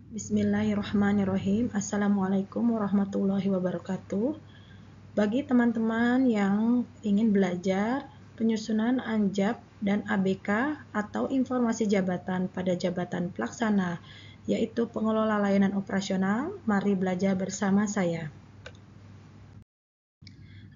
Bismillahirrahmanirrahim. Assalamualaikum warahmatullahi wabarakatuh. Bagi teman-teman yang ingin belajar penyusunan Anjab dan ABK atau informasi jabatan pada jabatan pelaksana, yaitu pengelola layanan operasional, mari belajar bersama saya.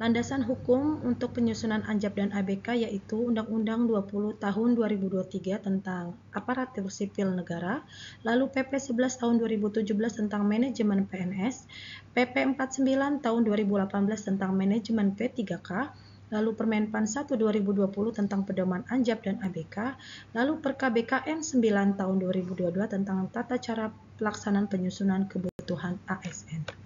Landasan hukum untuk penyusunan Anjab dan ABK yaitu Undang-Undang 20 tahun 2023 tentang Aparatur Sipil Negara, lalu PP 11 tahun 2017 tentang Manajemen PNS, PP 49 tahun 2018 tentang Manajemen P3K, lalu Permenpan 1 2020 tentang Pedoman Anjab dan ABK, lalu Perka BKN 9 tahun 2022 tentang tata cara pelaksanaan penyusunan kebutuhan ASN.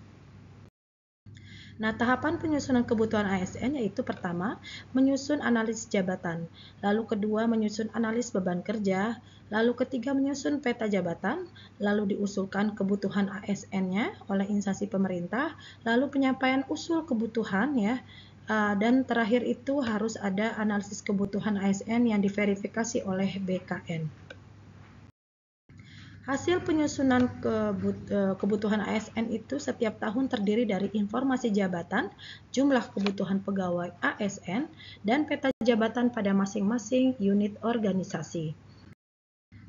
Nah, tahapan penyusunan kebutuhan ASN yaitu pertama, menyusun analis jabatan, lalu kedua, menyusun analis beban kerja, lalu ketiga, menyusun peta jabatan, lalu diusulkan kebutuhan ASN-nya oleh instansi pemerintah, lalu penyampaian usul kebutuhan ya, dan terakhir itu harus ada analisis kebutuhan ASN yang diverifikasi oleh BKN. Hasil penyusunan kebutuhan ASN itu setiap tahun terdiri dari informasi jabatan, jumlah kebutuhan pegawai ASN, dan peta jabatan pada masing-masing unit organisasi.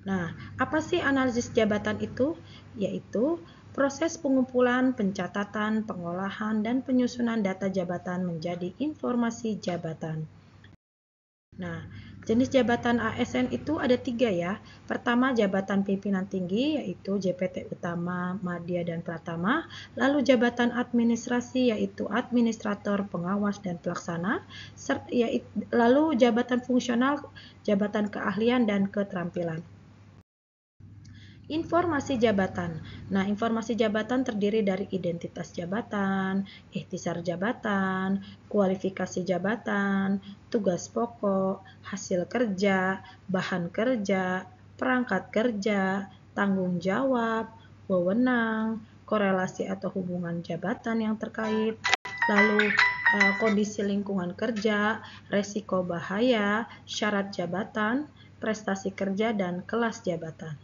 Nah, apa sih analisis jabatan itu? Yaitu proses pengumpulan, pencatatan, pengolahan, dan penyusunan data jabatan menjadi informasi jabatan. Nah, jenis jabatan ASN itu ada 3 ya. Pertama, jabatan pimpinan tinggi yaitu JPT Utama, Madya, dan Pratama. Lalu jabatan administrasi yaitu administrator, pengawas, dan pelaksana. Lalu jabatan fungsional, jabatan keahlian dan keterampilan. Informasi jabatan. Nah, informasi jabatan terdiri dari identitas jabatan, ikhtisar jabatan, kualifikasi jabatan, tugas pokok, hasil kerja, bahan kerja, perangkat kerja, tanggung jawab, wewenang, korelasi atau hubungan jabatan yang terkait, lalu kondisi lingkungan kerja, resiko bahaya, syarat jabatan, prestasi kerja, dan kelas jabatan.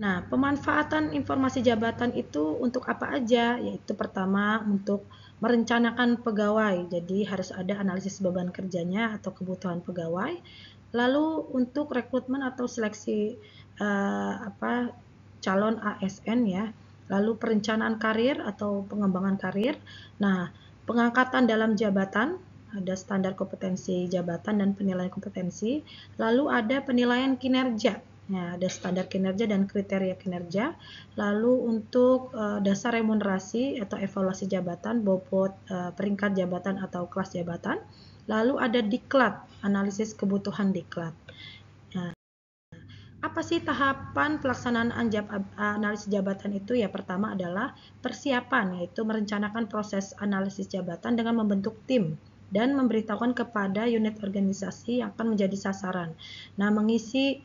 Nah, pemanfaatan informasi jabatan itu untuk apa aja? Yaitu pertama, untuk merencanakan pegawai. Jadi harus ada analisis beban kerjanya atau kebutuhan pegawai. Lalu untuk rekrutmen atau seleksi calon ASN ya. Lalu perencanaan karir atau pengembangan karir. Nah, pengangkatan dalam jabatan, ada standar kompetensi jabatan dan penilaian kompetensi. Lalu ada penilaian kinerja. Nah, ada standar kinerja dan kriteria kinerja. Lalu untuk dasar remunerasi atau evaluasi jabatan, bobot peringkat jabatan atau kelas jabatan. Lalu ada diklat, analisis kebutuhan diklat. Nah, apa sih tahapan pelaksanaan analisis jabatan itu? Ya, pertama adalah persiapan, yaitu merencanakan proses analisis jabatan dengan membentuk tim dan memberitahukan kepada unit organisasi yang akan menjadi sasaran. Nah, mengisi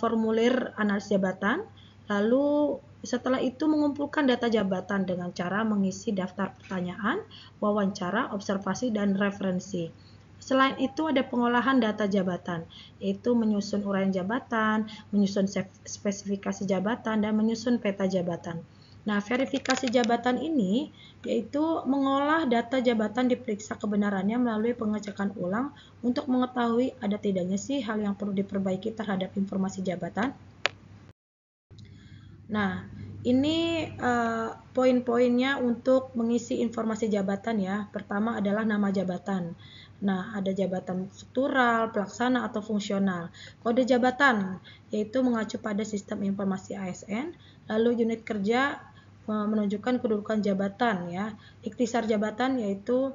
formulir analisis jabatan, lalu setelah itu mengumpulkan data jabatan dengan cara mengisi daftar pertanyaan, wawancara, observasi, dan referensi. Selain itu ada pengolahan data jabatan, yaitu menyusun uraian jabatan, menyusun spesifikasi jabatan, dan menyusun peta jabatan. Nah, verifikasi jabatan ini yaitu mengolah data jabatan diperiksa kebenarannya melalui pengecekan ulang untuk mengetahui ada tidaknya sih hal yang perlu diperbaiki terhadap informasi jabatan. Nah, ini poin-poinnya untuk mengisi informasi jabatan ya. Pertama adalah nama jabatan. Nah, ada jabatan struktural, pelaksana, atau fungsional. Kode jabatan yaitu mengacu pada sistem informasi ASN. Lalu unit kerja menunjukkan kedudukan jabatan ya. Ikhtisar jabatan yaitu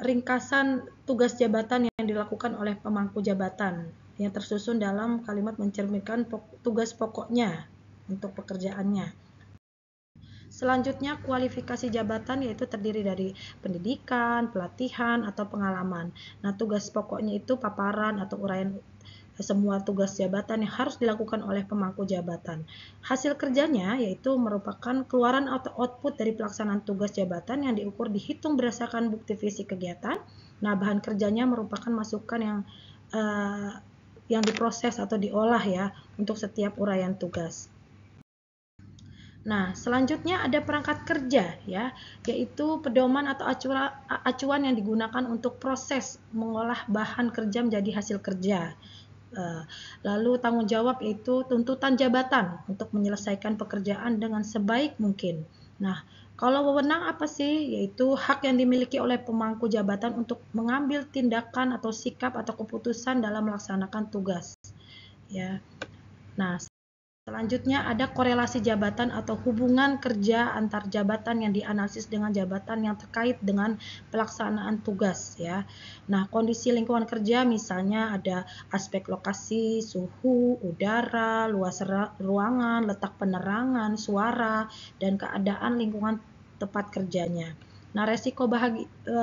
ringkasan tugas jabatan yang dilakukan oleh pemangku jabatan yang tersusun dalam kalimat mencerminkan tugas pokoknya untuk pekerjaannya. Selanjutnya, kualifikasi jabatan yaitu terdiri dari pendidikan, pelatihan, atau pengalaman. Nah, tugas pokoknya itu paparan atau uraian semua tugas jabatan yang harus dilakukan oleh pemangku jabatan. Hasil kerjanya yaitu merupakan keluaran atau output dari pelaksanaan tugas jabatan yang diukur dihitung berdasarkan bukti fisik kegiatan. Nah, bahan kerjanya merupakan masukan yang yang diproses atau diolah ya untuk setiap uraian tugas. Nah, selanjutnya ada perangkat kerja ya, yaitu pedoman atau acuan yang digunakan untuk proses mengolah bahan kerja menjadi hasil kerja. Lalu tanggung jawab yaitu tuntutan jabatan untuk menyelesaikan pekerjaan dengan sebaik mungkin. Nah, kalau wewenang apa sih? Yaitu hak yang dimiliki oleh pemangku jabatan untuk mengambil tindakan atau sikap atau keputusan dalam melaksanakan tugas. Ya. Nah, selanjutnya ada korelasi jabatan atau hubungan kerja antar jabatan yang dianalisis dengan jabatan yang terkait dengan pelaksanaan tugas ya. Nah, kondisi lingkungan kerja misalnya ada aspek lokasi, suhu, udara, luas ruangan, letak penerangan, suara, dan keadaan lingkungan tempat kerjanya. Nah, resiko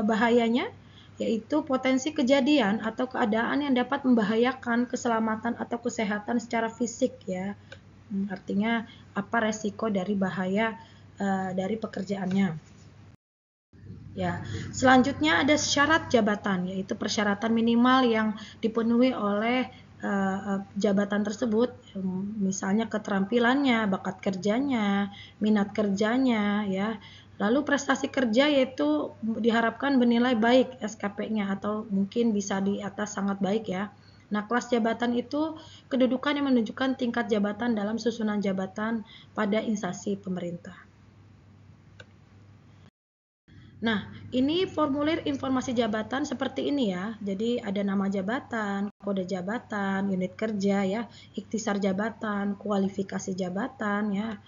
bahayanya yaitu potensi kejadian atau keadaan yang dapat membahayakan keselamatan atau kesehatan secara fisik ya. Artinya apa resiko dari bahaya dari pekerjaannya. Ya, selanjutnya ada syarat jabatan, yaitu persyaratan minimal yang dipenuhi oleh jabatan tersebut, misalnya keterampilannya, bakat kerjanya, minat kerjanya, ya. Lalu prestasi kerja yaitu diharapkan bernilai baik SKP-nya atau mungkin bisa di atas sangat baik ya. Nah, kelas jabatan itu kedudukan yang menunjukkan tingkat jabatan dalam susunan jabatan pada instansi pemerintah. Nah, ini formulir informasi jabatan seperti ini ya. Jadi ada nama jabatan, kode jabatan, unit kerja ya, ikhtisar jabatan, kualifikasi jabatan ya.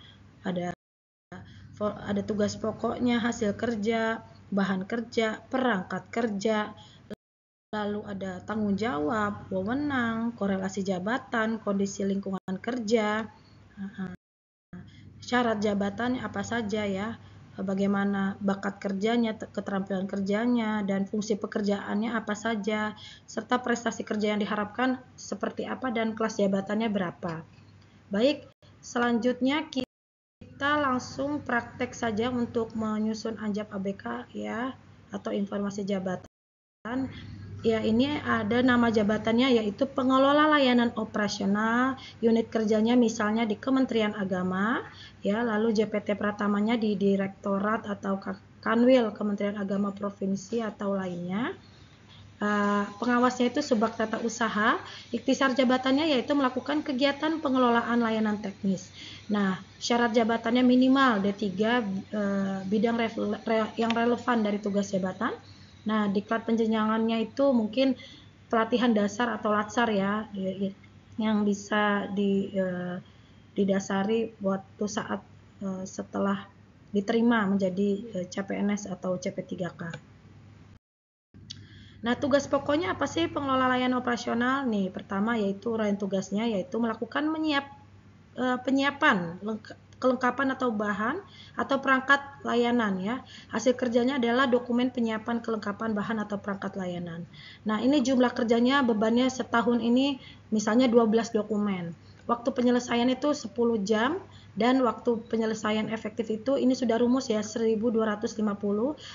Ada tugas pokoknya, hasil kerja, bahan kerja, perangkat kerja, lalu ada tanggung jawab, wewenang, korelasi jabatan, kondisi lingkungan kerja, syarat jabatannya apa saja ya, bagaimana bakat kerjanya, keterampilan kerjanya, dan fungsi pekerjaannya apa saja, serta prestasi kerja yang diharapkan seperti apa dan kelas jabatannya berapa. Baik, selanjutnya kita langsung praktek saja untuk menyusun anjab ABK ya, atau informasi jabatan. Ya, ini ada nama jabatannya yaitu pengelola layanan operasional, unit kerjanya misalnya di Kementerian Agama, ya, lalu JPT Pratamanya di Direktorat atau Kanwil Kementerian Agama Provinsi atau lainnya. Pengawasnya itu Subak Tata Usaha, ikhtisar jabatannya yaitu melakukan kegiatan pengelolaan layanan teknis. Nah, syarat jabatannya minimal D3 bidang yang relevan dari tugas jabatan. Nah, diklat penjenjangannya itu mungkin pelatihan dasar atau latsar ya, yang bisa didasari waktu saat setelah diterima menjadi CPNS atau CP3K. Nah, tugas pokoknya apa sih pengelola layanan operasional? Nih, pertama yaitu uraian tugasnya yaitu melakukan penyiapan kelengkapan atau bahan atau perangkat layanan ya. Hasil kerjanya adalah dokumen penyiapan kelengkapan bahan atau perangkat layanan. Nah, ini jumlah kerjanya bebannya setahun ini misalnya 12 dokumen. Waktu penyelesaian itu 10 jam dan waktu penyelesaian efektif itu ini sudah rumus ya 1250.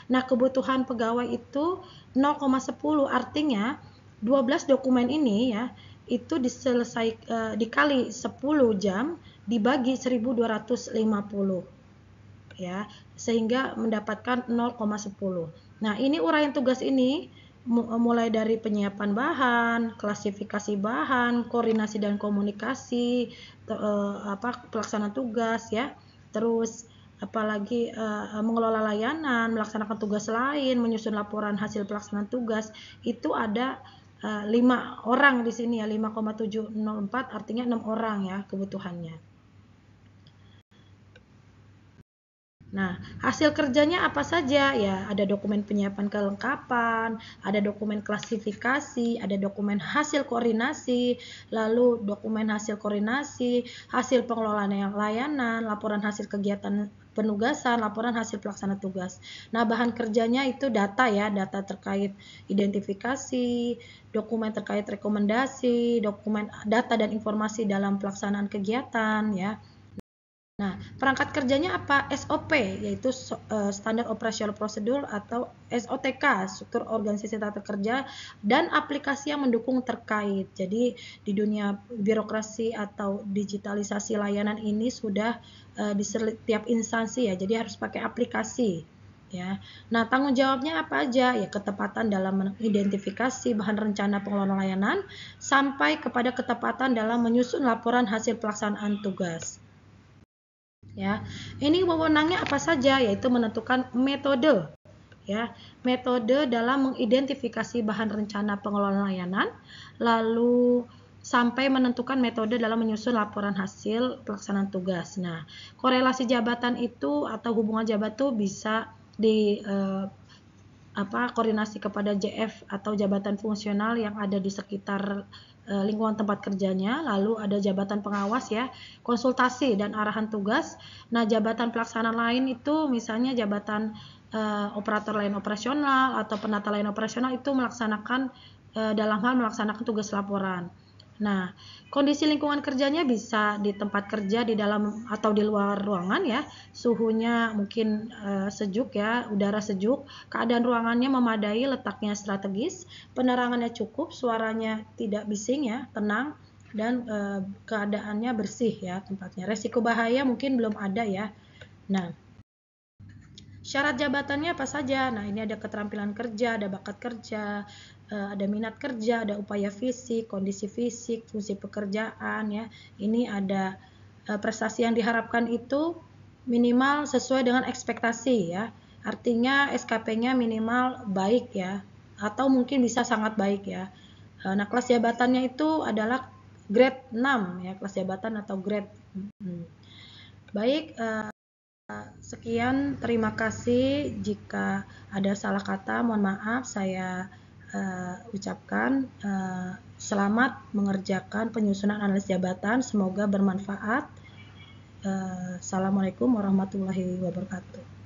Nah, kebutuhan pegawai itu 0,10 artinya 12 dokumen ini ya itu dikali 10 jam dibagi 1250 ya, sehingga mendapatkan 0,10. Nah, ini uraian tugas ini mulai dari penyiapan bahan, klasifikasi bahan, koordinasi dan komunikasi, pelaksanaan tugas ya. Terus apalagi mengelola layanan, melaksanakan tugas lain, menyusun laporan hasil pelaksanaan tugas, itu ada 5 orang di sini ya, 5,704 artinya 6 orang ya kebutuhannya. Nah, hasil kerjanya apa saja? Ya, ada dokumen penyiapan kelengkapan, ada dokumen klasifikasi, ada dokumen hasil koordinasi, lalu dokumen hasil koordinasi, hasil pengelolaan layanan, laporan hasil kegiatan penugasan, laporan hasil pelaksana tugas. Nah, bahan kerjanya itu data ya, data terkait identifikasi, dokumen terkait rekomendasi, dokumen data dan informasi dalam pelaksanaan kegiatan ya. Nah, perangkat kerjanya apa? SOP, yaitu Standard Operational Procedure atau SOTK, struktur organisasi tata kerja, dan aplikasi yang mendukung terkait. Jadi, di dunia birokrasi atau digitalisasi layanan ini sudah di setiap instansi ya, jadi harus pakai aplikasi. Ya. Nah, tanggung jawabnya apa aja? Ya, ketepatan dalam mengidentifikasi bahan rencana pengelolaan layanan sampai kepada ketepatan dalam menyusun laporan hasil pelaksanaan tugas. Ya, ini wewenangnya apa saja? Yaitu menentukan metode, ya, metode dalam mengidentifikasi bahan rencana pengelolaan layanan, lalu sampai menentukan metode dalam menyusun laporan hasil pelaksanaan tugas. Nah, korelasi jabatan itu atau hubungan jabatan itu bisa di koordinasi kepada JF atau jabatan fungsional yang ada di sekitar lingkungan tempat kerjanya, lalu ada jabatan pengawas ya, konsultasi dan arahan tugas. Nah, jabatan pelaksana lain itu misalnya jabatan operator lain operasional atau penata lain operasional itu melaksanakan dalam hal melaksanakan tugas laporan. Nah, kondisi lingkungan kerjanya bisa di tempat kerja, di dalam atau di luar ruangan ya. Suhunya mungkin sejuk ya, udara sejuk, keadaan ruangannya memadai, letaknya strategis, penerangannya cukup, suaranya tidak bising ya, tenang, dan keadaannya bersih ya tempatnya. Resiko bahaya mungkin belum ada ya. Nah, syarat jabatannya apa saja? Nah, ini ada keterampilan kerja, ada bakat kerja, ada minat kerja, ada upaya fisik, kondisi fisik, fungsi pekerjaan ya. Ini ada prestasi yang diharapkan itu minimal sesuai dengan ekspektasi ya. Artinya SKP-nya minimal baik ya, atau mungkin bisa sangat baik ya. Nah, kelas jabatannya itu adalah grade 6 ya, kelas jabatan atau grade. Baik, sekian, terima kasih. Jika ada salah kata, mohon maaf. Saya ucapkan selamat mengerjakan penyusunan analis jabatan. Semoga bermanfaat. Assalamualaikum warahmatullahi wabarakatuh.